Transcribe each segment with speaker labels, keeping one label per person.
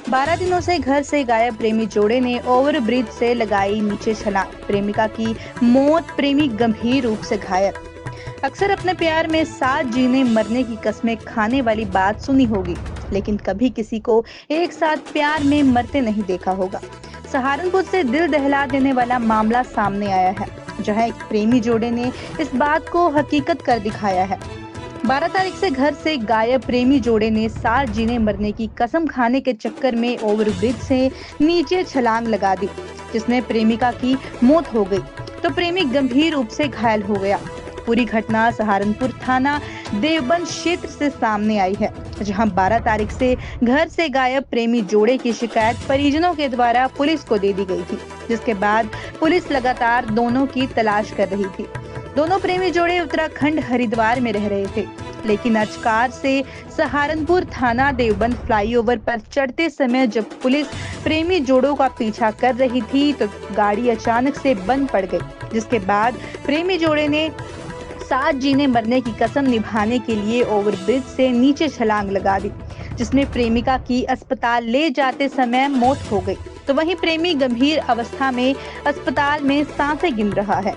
Speaker 1: 12 दिनों से घर से गायब प्रेमी जोड़े ने ओवरब्रिज से लगाई नीचे छलांग। प्रेमिका की मौत, प्रेमी गंभीर रूप से घायल। अक्सर अपने प्यार में साथ जीने मरने की कस्में खाने वाली बात सुनी होगी, लेकिन कभी किसी को एक साथ प्यार में मरते नहीं देखा होगा। सहारनपुर से दिल दहला देने वाला मामला सामने आया है, जहां एक प्रेमी जोड़े ने इस बात को हकीकत कर दिखाया है। 12 तारीख से घर से गायब प्रेमी जोड़े ने साथ जीने मरने की कसम खाने के चक्कर में ओवरब्रिज से नीचे छलांग लगा दी, जिसमें प्रेमिका की मौत हो गई तो प्रेमी गंभीर रूप से घायल हो गया। पूरी घटना सहारनपुर थाना देवबंद क्षेत्र से सामने आई है, जहां 12 तारीख से घर से गायब प्रेमी जोड़े की शिकायत परिजनों के द्वारा पुलिस को दे दी गई थी, जिसके बाद पुलिस लगातार दोनों की तलाश कर रही थी। दोनों प्रेमी जोड़े उत्तराखंड हरिद्वार में रह रहे थे, लेकिन आज कार से सहारनपुर थाना देवबंद फ्लाईओवर पर चढ़ते समय जब पुलिस प्रेमी जोड़ों का पीछा कर रही थी तो गाड़ी अचानक से बंद पड़ गई, जिसके बाद प्रेमी जोड़े ने साथ जीने मरने की कसम निभाने के लिए ओवरब्रिज से नीचे छलांग लगा दी, जिसमें प्रेमिका की अस्पताल ले जाते समय मौत हो गई, तो वहीं प्रेमी गंभीर अवस्था में अस्पताल में सांसें गिन रहा है।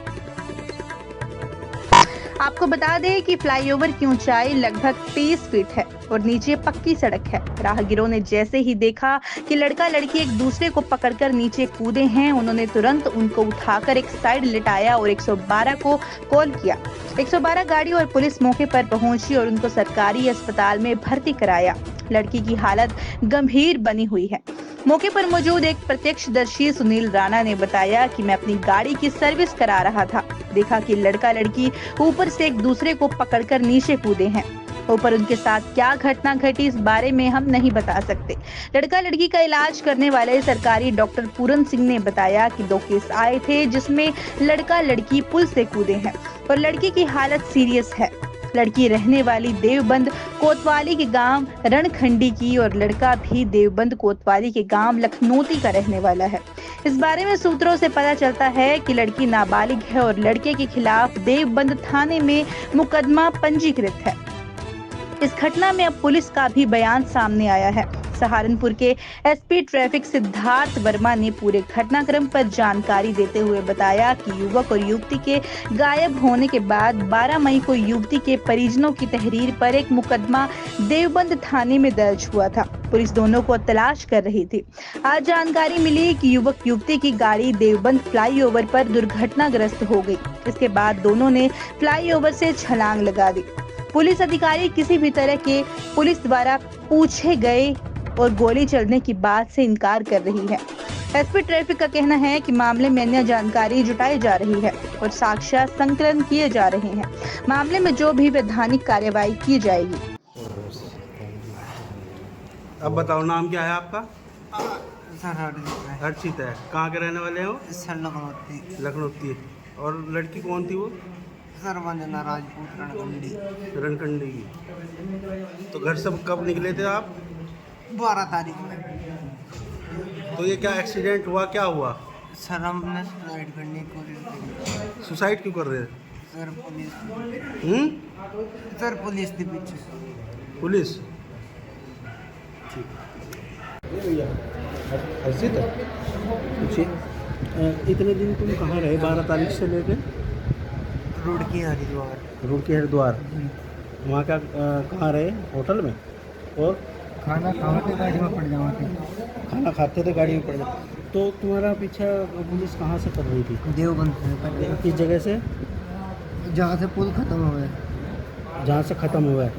Speaker 1: आपको बता दें कि फ्लाईओवर की ऊंचाई लगभग 30 फीट है और नीचे पक्की सड़क है। राहगीरों ने जैसे ही देखा कि लड़का लड़की एक दूसरे को पकड़कर नीचे कूदे हैं, उन्होंने तुरंत उनको उठाकर एक साइड लिटाया और 112 को कॉल किया। 112 गाड़ी और पुलिस मौके पर पहुंची और उनको सरकारी अस्पताल में भर्ती कराया। लड़की की हालत गंभीर बनी हुई है। मौके पर मौजूद एक प्रत्यक्षदर्शी सुनील राणा ने बताया कि मैं अपनी गाड़ी की सर्विस करा रहा था, देखा कि लड़का लड़की ऊपर से एक दूसरे को पकड़कर नीचे कूदे हैं। ऊपर उनके साथ क्या घटना घटी इस बारे में हम नहीं बता सकते। लड़का लड़की का इलाज करने वाले सरकारी डॉक्टर पूरन सिंह ने बताया कि 2 केस आए थे, जिसमें लड़का लड़की पुल से कूदे हैं और लड़की की हालत सीरियस है। लड़की रहने वाली देवबंद कोतवाली के गांव रणखंडी की और लड़का भी देवबंद कोतवाली के गांव लखनौती का रहने वाला है। इस बारे में सूत्रों से पता चलता है कि लड़की नाबालिग है और लड़के के खिलाफ देवबंद थाने में मुकदमा पंजीकृत है। इस घटना में अब पुलिस का भी बयान सामने आया है। सहारनपुर के एसपी ट्रैफिक सिद्धार्थ वर्मा ने पूरे घटनाक्रम पर जानकारी देते हुए बताया कि युवक और युवती के गायब होने के बाद 12 मई को युवती के परिजनों की तहरीर पर एक मुकदमा देवबंद थाने में दर्ज हुआ था। पुलिस दोनों को तलाश कर रही थी। आज जानकारी मिली कि युवक युवती की गाड़ी देवबंद फ्लाईओवर पर दुर्घटनाग्रस्त हो गई। इसके बाद दोनों ने फ्लाईओवर से छलांग लगा दी। पुलिस अधिकारी किसी भी तरह के पुलिस द्वारा पूछे गए और गोली चलने की बात से इनकार कर रही है। एसपी ट्रैफिक का कहना है कि मामले में अन्य जानकारी जुटाई जा रही है और साक्ष्य संकलन किए जा रहे हैं। मामले में जो भी वैधानिक कार्यवाही की जाएगी।
Speaker 2: अब बताओ, नाम क्या है आपका?
Speaker 3: सर
Speaker 2: हर्षित है। कहाँ के रहने वाले हो?
Speaker 3: सर लखनऊ।
Speaker 2: लखनऊ। और लड़की कौन थी वो?
Speaker 3: सर वंदना राजपूत रणखंडी।
Speaker 2: रणखंडी की। तो घर से कब निकले थे आप?
Speaker 3: 12 तारीख में।
Speaker 2: तो ये क्या एक्सीडेंट हुआ, क्या हुआ?
Speaker 3: सर हमने सुसाइड करने की कोशिश की।
Speaker 2: सुसाइड क्यों कर रहे थे?
Speaker 3: सर पुलिस थी पीछे।
Speaker 2: पुलिस? ठीक। ये भैया हर्षित है। पूछिए, इतने दिन तुम कहाँ रहे 12 तारीख से लेके?
Speaker 3: रुड़की हरिद्वार।
Speaker 2: रुड़की हरिद्वार। वहाँ का कहाँ रहे? होटल में? और
Speaker 3: खाना खाते गाड़ी में पड़ जाते।
Speaker 2: खाना खाते थे गाड़ी में पड़ जाते। तो तुम्हारा पीछा पुलिस कहाँ से कर रही थी?
Speaker 3: देवबंद से।
Speaker 2: किस जगह से?
Speaker 3: जहाँ से पुल खत्म हो गया।
Speaker 2: जहाँ से ख़त्म हुआ है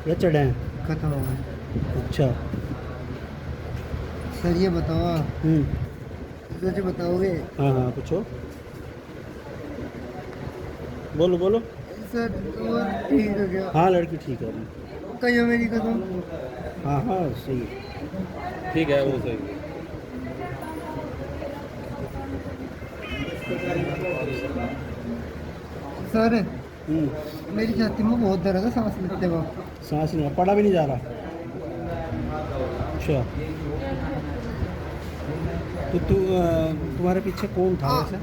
Speaker 2: या चढ़े हैं?
Speaker 3: खत्म हो गया।
Speaker 2: अच्छा।
Speaker 3: सर ये बताओ, सच बताओगे?
Speaker 2: हाँ हाँ पूछो, बोलो बोलो।
Speaker 3: सर वो ठीक है क्या?
Speaker 2: हाँ लड़की ठीक है।
Speaker 3: कहीं मेरी कसम।
Speaker 2: हाँ हाँ सही है।
Speaker 4: ठीक है, वो सही।
Speaker 3: सर मेरी छाती में बहुत दर्द है, सांस लेते वक्त।
Speaker 2: सांस नहीं, पढ़ा भी नहीं जा रहा। अच्छा, तो तुम्हारे पीछे कौन था वैसे?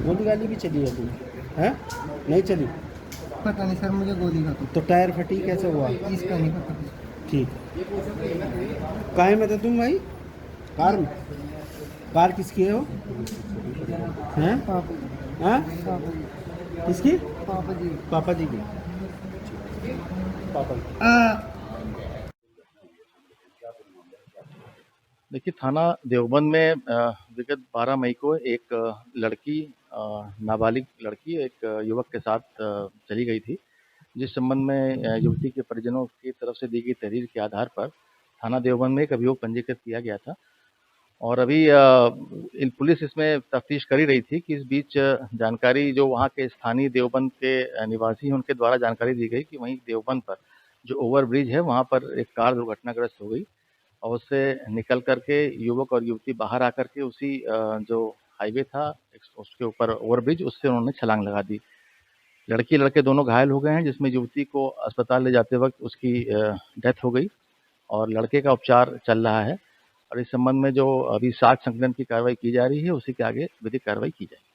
Speaker 2: गोली गाली भी चली है तुम? हैं? नहीं चली?
Speaker 3: पता नहीं सर, मुझे गोली का
Speaker 2: तो टायर फटी कैसे हुआ?
Speaker 3: इसका नहीं पता।
Speaker 2: ठीक। काहे में थे तुम भाई? कार में? कार किसकी है वो? हैं?
Speaker 3: पापा
Speaker 2: हाँ?
Speaker 3: पापा जी
Speaker 2: किसकी?
Speaker 3: पापा जी
Speaker 2: पापा जी की। पापा की।
Speaker 4: देखिए, थाना देवबंद में विगत 12 मई को एक लड़की नाबालिग लड़की एक युवक के साथ चली गई थी, जिस संबंध में युवती के परिजनों की तरफ से दी गई तहरीर के आधार पर थाना देवबंद में एक अभियोग पंजीकृत किया गया था। और अभी इन पुलिस इसमें तफ्तीश कर ही रही थी कि इस बीच जानकारी जो वहाँ के स्थानीय देवबंद के निवासी हैं, उनके द्वारा जानकारी दी गई कि वहीं देवबंद पर जो ओवर ब्रिज है, वहाँ पर एक कार दुर्घटनाग्रस्त हो गई और उससे निकल करके युवक और युवती बाहर आकर के उसी जो हाईवे था उसके ऊपर ओवरब्रिज, उससे उन्होंने छलांग लगा दी। लड़की लड़के दोनों घायल हो गए हैं, जिसमें युवती को अस्पताल ले जाते वक्त उसकी डेथ हो गई और लड़के का उपचार चल रहा है। और इस संबंध में जो अभी साक्ष्य संकलन की कार्रवाई की जा रही है, उसी के आगे विधिक कार्रवाई की जाएगी।